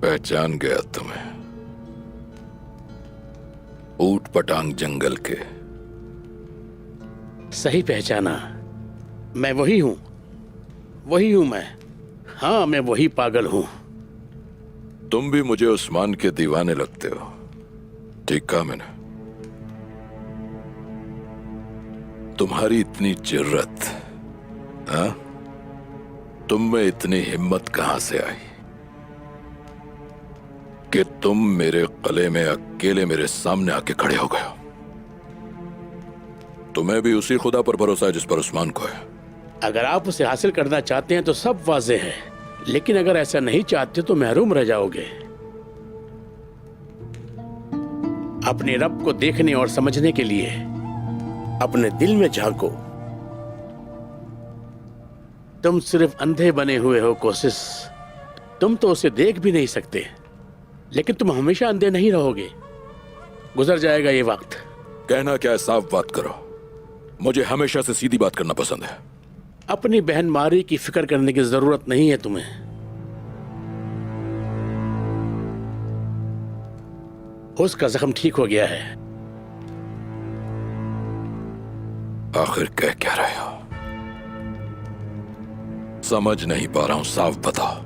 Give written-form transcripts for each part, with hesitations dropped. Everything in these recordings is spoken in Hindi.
पहचान गया तुम्हें, ऊट पटांग जंगल के। सही पहचाना, मैं वही हूं मैं। हाँ, मैं वही पागल हूं। तुम भी मुझे उस्मान के दीवाने लगते हो। ठीक कहा मैंने। तुम्हारी इतनी जुर्रत, हाँ? तुम में इतनी हिम्मत कहां से आई कि तुम मेरे कले में अकेले मेरे सामने आके खड़े हो गए हो? तुम्हें भी उसी खुदा पर भरोसा है जिस पर उस्मान को है। अगर आप उसे हासिल करना चाहते हैं तो सब वाज़ेह है, लेकिन अगर ऐसा नहीं चाहते तो महरूम रह जाओगे। अपने रब को देखने और समझने के लिए अपने दिल में झांको। तुम सिर्फ अंधे बने हुए हो कोशिश। तुम तो उसे देख भी नहीं सकते, लेकिन तुम हमेशा अंधे नहीं रहोगे। गुजर जाएगा ये वक्त। कहना क्या है, साफ बात करो। मुझे हमेशा से सीधी बात करना पसंद है। अपनी बहन मारी की फिक्र करने की जरूरत नहीं है तुम्हें। उसका जख्म ठीक हो गया है। आखिर कह क्या रहे हो? समझ नहीं पा रहा हूं, साफ बताओ।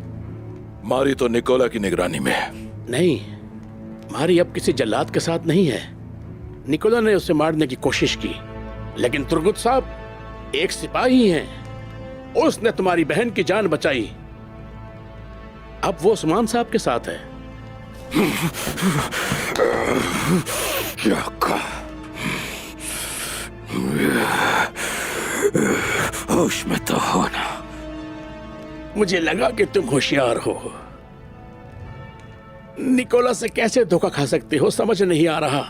मारी तो निकोला की निगरानी में है। नहीं, मारी अब किसी जल्लाद के साथ नहीं है। निकोला ने उसे मारने की कोशिश की, लेकिन तुर्गुत साहब एक सिपाही हैं। उसने तुम्हारी बहन की जान बचाई। अब वो उस्मान साहब के साथ है। क्या कहा? होश में तो हो ना? मुझे लगा कि तुम होशियार हो। निकोला से कैसे धोखा खा सकते हो, समझ नहीं आ रहा।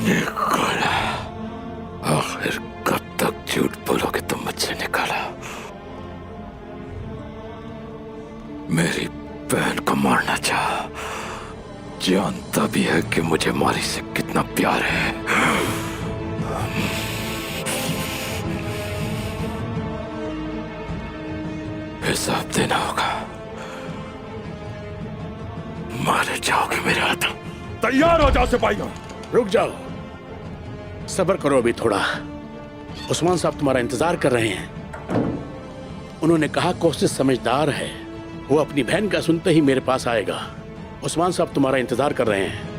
निकोला, आखिर कब तक झूठ बोलोगे तुम मुझसे? निकोला मेरी बहन को मारना चाहा, जानता भी है कि मुझे मारी से कितना प्यार है। हिसाब देना होगा। मारे जाओगे मेरे हाथों। तैयार हो जाओ सिपाहियों। रुक जाओ, सब्र करो अभी थोड़ा। उस्मान साहब तुम्हारा इंतजार कर रहे हैं। उन्होंने कहा कोशिश समझदार है, वो अपनी बहन का सुनते ही मेरे पास आएगा। उस्मान साहब तुम्हारा इंतजार कर रहे हैं।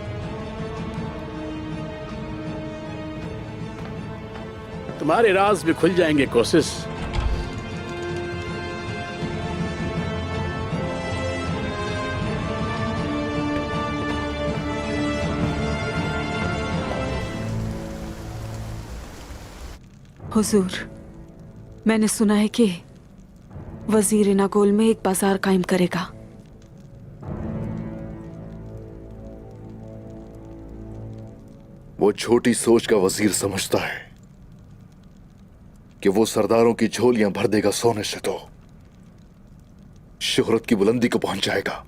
तुम्हारे राज भी खुल जाएंगे कोशिश। हुजूर, मैंने सुना है कि वजीर नागोल में एक बाजार कायम करेगा। वो छोटी सोच का वजीर समझता है कि वो सरदारों की झोलियां भर देगा सोने से, तो शोहरत की बुलंदी को पहुंच जाएगा।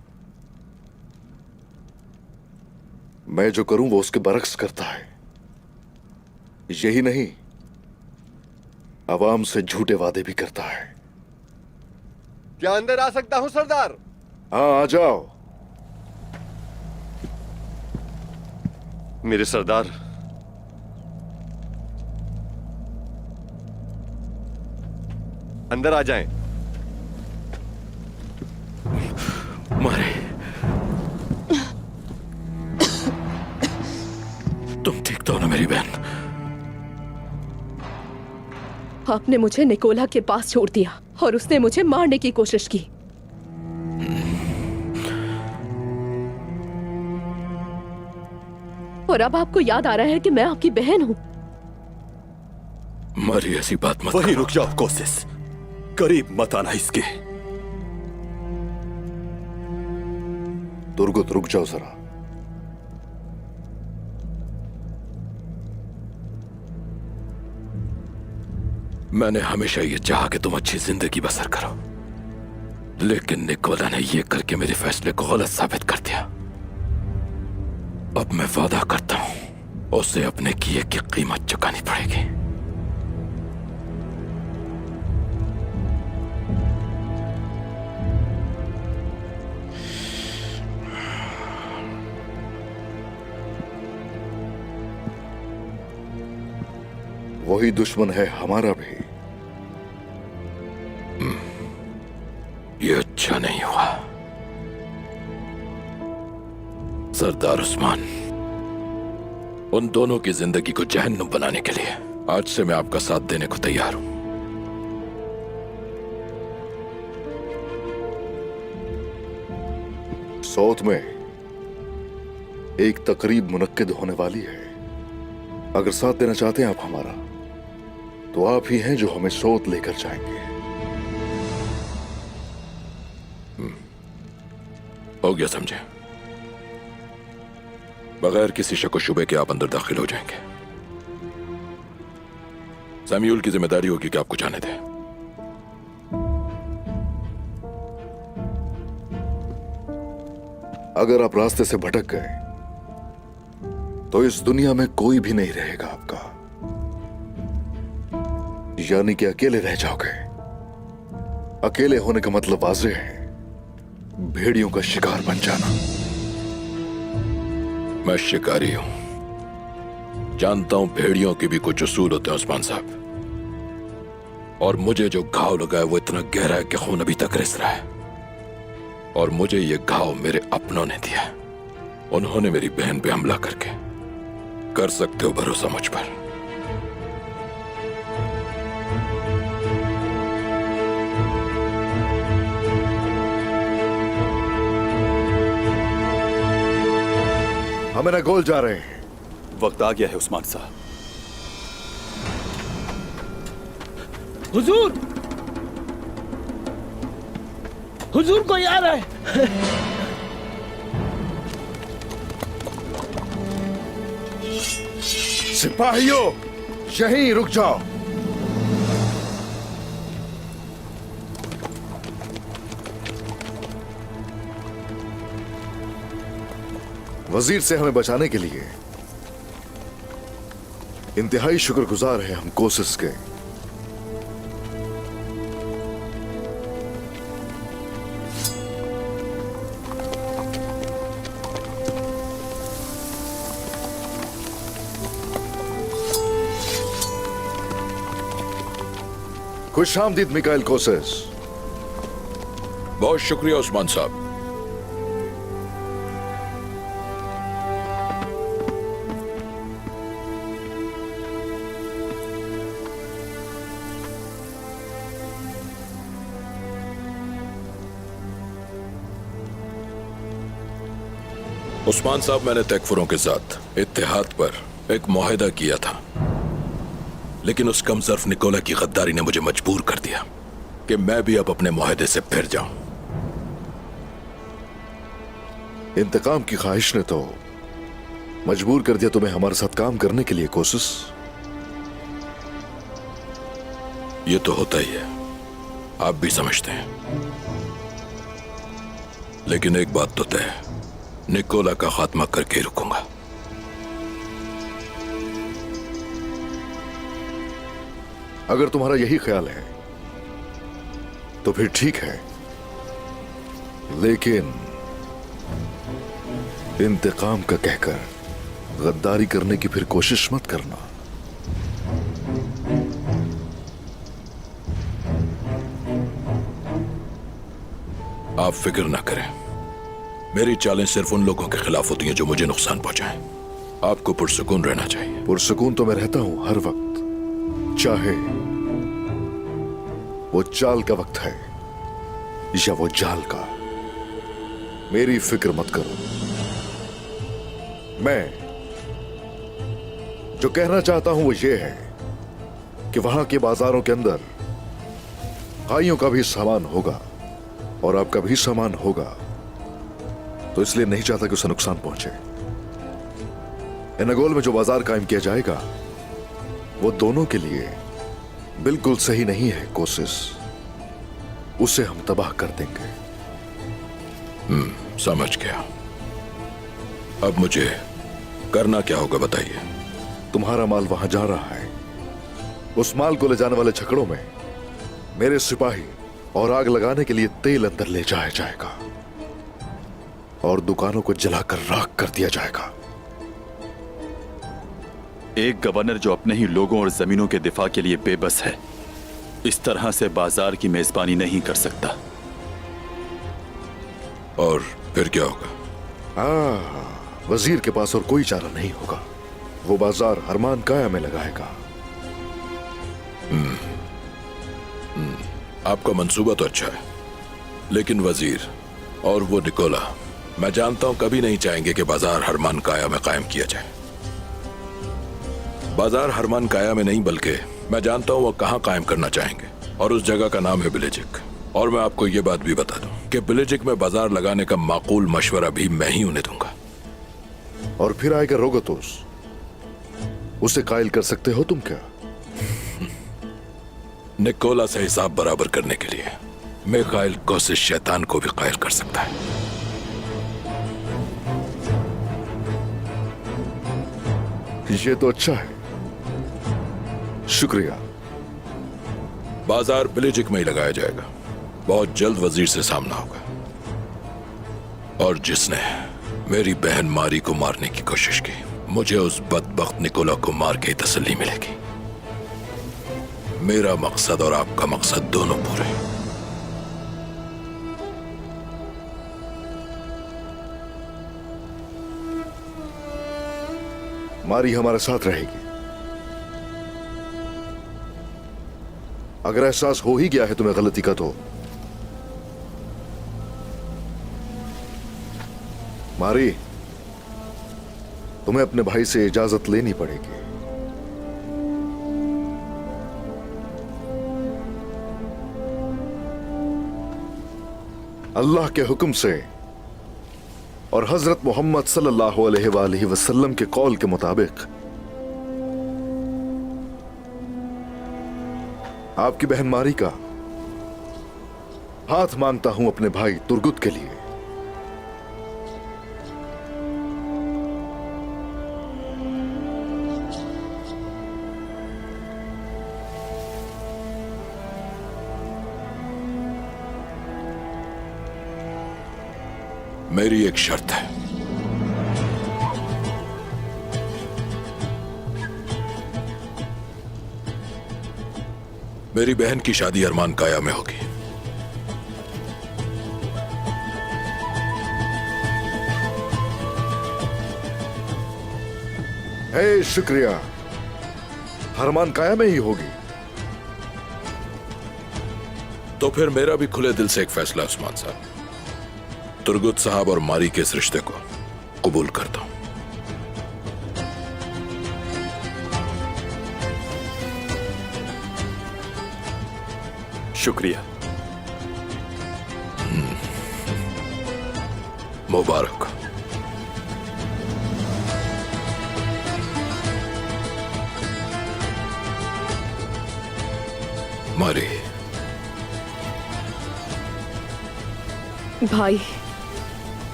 मैं जो करूं वो उसके बरक्स करता है। यही नहीं, अवाम से झूठे वादे भी करता है। क्या अंदर आ सकता हूं सरदार? हाँ, आ जाओ। मेरे सरदार, अंदर आ जाएं। मारे, तुम ठीक तो हो ना मेरी बहन? आपने मुझे निकोला के पास छोड़ दिया और उसने मुझे मारने की कोशिश की। और अब आपको याद आ रहा है कि मैं आपकी बहन हूं। मारी, ऐसी बात मत वहीं करो। रुक जाओ कोशिश, करीब मत आना इसके। तुर्गुत, रुक जाओ जरा। मैंने हमेशा ये चाहा कि तुम अच्छी जिंदगी बसर करो, लेकिन निकोला ने ये करके मेरे फैसले को गलत साबित कर दिया। अब मैं वादा करता हूं उसे अपने किए की कीमत चुकानी पड़ेगी। वही दुश्मन है हमारा भी। ये अच्छा नहीं हुआ सरदार उस्मान। उन दोनों की जिंदगी को जहन्नुम बनाने के लिए आज से मैं आपका साथ देने को तैयार हूं। सौत में एक तकरीब मुनक्किद होने वाली है। अगर साथ देना चाहते हैं आप हमारा, तो आप ही हैं जो हमें सौत लेकर जाएंगे। हो गया, समझे? बगैर किसी शक व शुबे के आप अंदर दाखिल हो जाएंगे। सैम्यूल की जिम्मेदारी होगी कि आपको जाने दें। अगर आप रास्ते से भटक गए तो इस दुनिया में कोई भी नहीं रहेगा आपका, यानी कि अकेले रह जाओगे। अकेले होने का मतलब वाज़ेह है, भेड़ियों का शिकार बन जाना। मैं शिकारी हूं, जानता हूं भेड़ियों के भी कुछ उसूल होते हैं उस्मान साहब। और मुझे जो घाव लगा है वो इतना गहरा है कि खून अभी तक रिस रहा है। और मुझे ये घाव मेरे अपनों ने दिया। उन्होंने मेरी बहन पे हमला करके। कर सकते हो भरोसा मुझ पर। हमें ना गोल जा रहे हैं। वक्त आ गया है उस्मान साहब। हुजूर, हुजूर कोई आ रहा है। सिपाहियों, यहीं रुक जाओ। वजीर से हमें बचाने के लिए इंतहाई शुक्रगुजार हैं हम कोशिश के। खुश आमदीद मिकाइल कोसेस। बहुत शुक्रिया उस्मान साहब। उस्मान साहब, मैंने तकफुरों के साथ इत्तेहाद पर एक मुआहिदा किया था, लेकिन उस कमजर्फ निकोला की गद्दारी ने मुझे मजबूर कर दिया कि मैं भी अब अपने मुआहिदे से फिर जाऊं। इंतकाम की ख्वाहिश ने तो मजबूर कर दिया तुम्हें हमारे साथ काम करने के लिए कोशिश। ये तो होता ही है, आप भी समझते हैं। लेकिन एक बात तो तय है, निकोला का खात्मा करके रुकूंगा। अगर तुम्हारा यही ख्याल है तो फिर ठीक है, लेकिन इंतकाम का कहकर गद्दारी करने की फिर कोशिश मत करना। आप फिक्र ना करें, मेरी चालें सिर्फ उन लोगों के खिलाफ होती हैं जो मुझे नुकसान पहुंचाएं। आपको पुरसुकून रहना चाहिए। पुरसुकून तो मैं रहता हूं हर वक्त, चाहे वो चाल का वक्त है या वो जाल का। मेरी फिक्र मत करो। मैं जो कहना चाहता हूं वो ये है कि वहां के बाजारों के अंदर खाइयों का भी सामान होगा और आपका भी सामान होगा, तो इसलिए नहीं चाहता कि उसे नुकसान पहुंचे। एनागोल में जो बाजार कायम किया जाएगा वो दोनों के लिए बिल्कुल सही नहीं है कोशिश। उसे हम तबाह कर देंगे। समझ गया। अब मुझे करना क्या होगा बताइए। तुम्हारा माल वहां जा रहा है। उस माल को ले जाने वाले छकड़ों में मेरे सिपाही और आग लगाने के लिए तेल अंदर ले जाया जाएगा और दुकानों को जलाकर राख कर दिया जाएगा। एक गवर्नर जो अपने ही लोगों और जमीनों के दिफा के लिए बेबस है, इस तरह से बाजार की मेजबानी नहीं कर सकता। और फिर क्या होगा? वजीर के पास और कोई चारा नहीं होगा। वो बाजार हरमान काया में लगाएगा। आपका मंसूबा तो अच्छा है, लेकिन वजीर और वो निकोला, मैं जानता हूं कभी नहीं चाहेंगे कि बाजार हरमान काया में कायम किया जाए। बाजार हरमान काया में नहीं, बल्कि मैं जानता हूं वो कहां कायम करना चाहेंगे, और उस जगह का नाम है बिलेजिक। और मैं आपको ये बात भी बता दूं कि बिलेजिक में बाजार लगाने का माकूल मशवरा भी मैं ही उन्हें दूंगा। और फिर आएगा रोगतोस, उसे कायल कर सकते हो तुम क्या? निकोला से हिसाब बराबर करने के लिए मिखाइल कोसिस शैतान को भी कायल कर सकता है। ये तो अच्छा है, शुक्रिया। बाजार बिलेजिक में ही लगाया जाएगा। बहुत जल्द वजीर से सामना होगा, और जिसने मेरी बहन मारी को मारने की कोशिश की, मुझे उस बदबख्त निकोला को मार के ही तसल्ली मिलेगी। मेरा मकसद और आपका मकसद दोनों पूरे। मारी हमारे साथ रहेगी। अगर एहसास हो ही गया है तुम्हें गलती का, तो मारी, तुम्हें अपने भाई से इजाजत लेनी पड़ेगी। अल्लाह के हुक्म से और हजरत मोहम्मद सल्लल्लाहु अलैहि वसल्लम के कौल के मुताबिक आपकी बहन मारी का हाथ मांगता हूं अपने भाई तुर्गुत के लिए। मेरी एक शर्त है। मेरी बहन की शादी अरमान काया में होगी। शुक्रिया, हरमान काया में ही होगी। तो फिर मेरा भी खुले दिल से एक फैसला उस्मान साहब, तुर्गुत साहब और मारी के इस रिश्ते को कबूल करता हूं। शुक्रिया। मुबारक। मारी, भाई,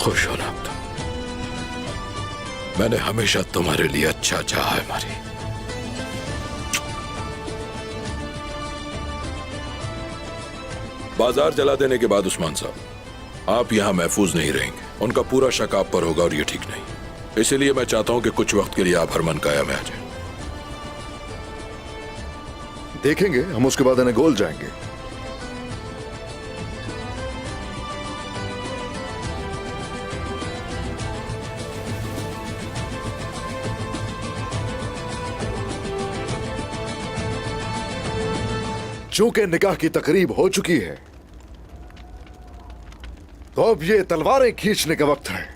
खुश होना अब तो। मैंने हमेशा तुम्हारे लिए अच्छा चाहा है मारी। बाजार जला देने के बाद उस्मान साहब, आप यहां महफूज नहीं रहेंगे। उनका पूरा शक आप पर होगा और ये ठीक नहीं। इसीलिए मैं चाहता हूं कि कुछ वक्त के लिए आप हरमान काया में आ जाएं। देखेंगे, हम उसके बाद इन्हें गोल जाएंगे। चूंकि निकाह की तकरीब हो चुकी है, तो अब ये तलवारें खींचने का वक्त है।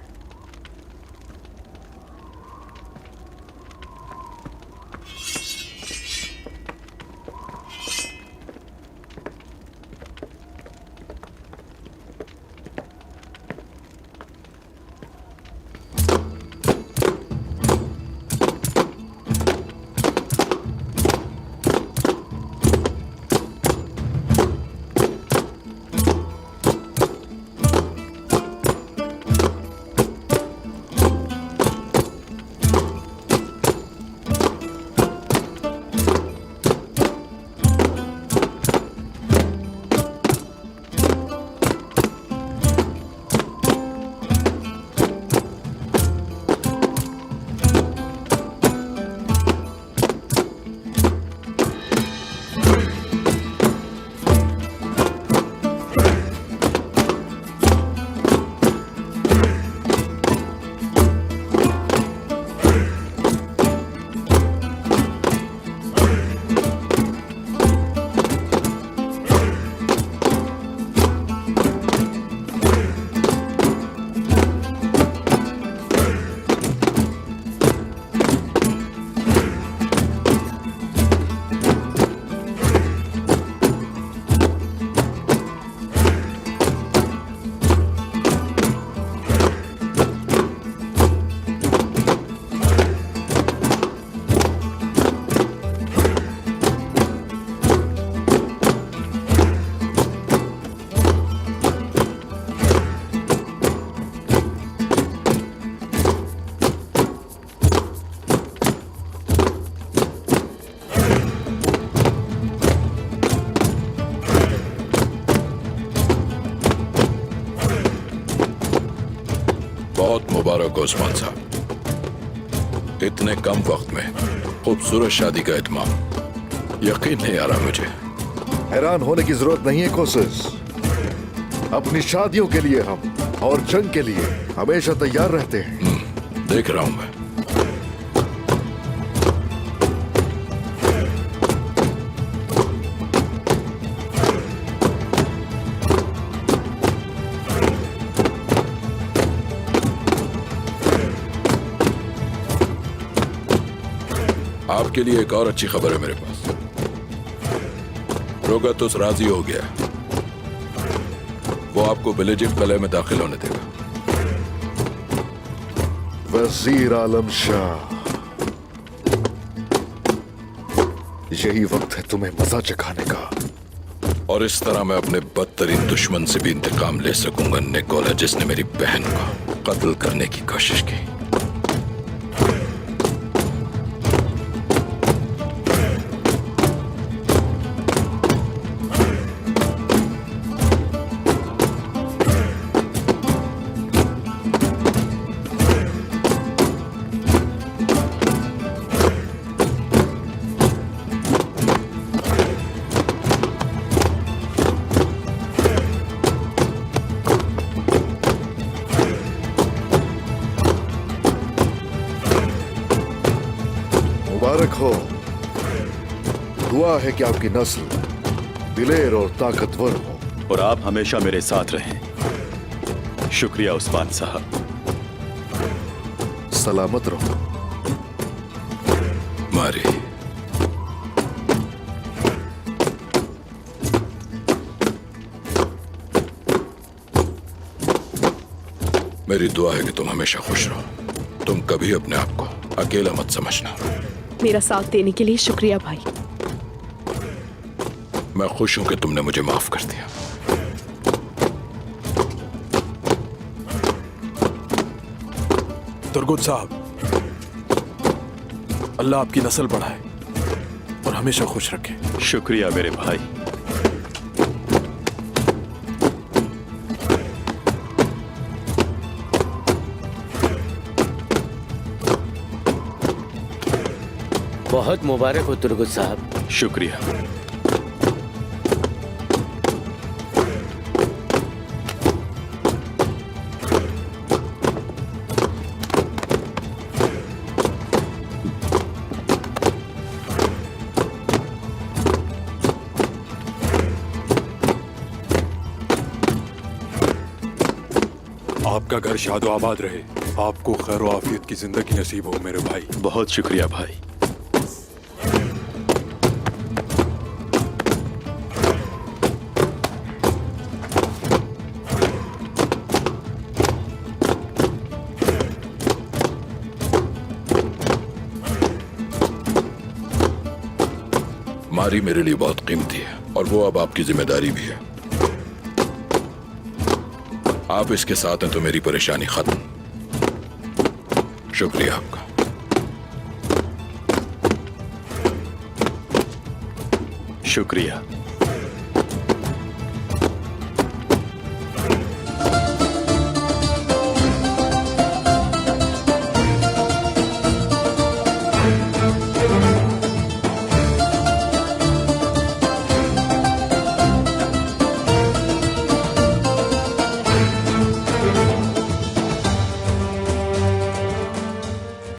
उस्मान साहब। इतने कम वक्त में खूबसूरत शादी का इत्माम, यकीन नहीं आ रहा मुझे। हैरान होने की जरूरत नहीं है कोशिश। अपनी शादियों के लिए हम और जंग के लिए हमेशा तैयार रहते हैं। देख रहा हूं मैं। आपके लिए एक और अच्छी खबर है मेरे पास। रोगतुस राजी हो गया, वो आपको बिलेजिम कले में दाखिल होने देगा। वजीर आलम शाह, यही वक्त है तुम्हें मजा चखाने का। और इस तरह मैं अपने बदतरीन दुश्मन से भी इंतकाम ले सकूंगा, निकोला, जिसने मेरी बहन को कत्ल करने की कोशिश की। मुबारक हो। दुआ है कि आपकी नस्ल दिलेर और ताकतवर हो। और आप हमेशा मेरे साथ रहें। शुक्रिया उस्मान साहब। सलामत रहो। मारी, मेरी दुआ है कि तुम हमेशा खुश रहो। तुम कभी अपने आप को अकेला मत समझना। मेरा साथ देने के लिए शुक्रिया भाई। मैं खुश हूं कि तुमने मुझे माफ कर दिया। तुर्गुत साहब, अल्लाह आपकी नस्ल बढ़ाए और हमेशा खुश रखे। शुक्रिया मेरे भाई। बहुत मुबारक हो तुर्गुत साहब। शुक्रिया। आपका घर शादो आबाद रहे। आपको खैर व आफियत की जिंदगी नसीब हो मेरे भाई। बहुत शुक्रिया भाई। मारी मेरे लिए बहुत कीमती है और वो अब आपकी जिम्मेदारी भी है। आप इसके साथ हैं तो मेरी परेशानी खत्म। शुक्रिया आपका। शुक्रिया।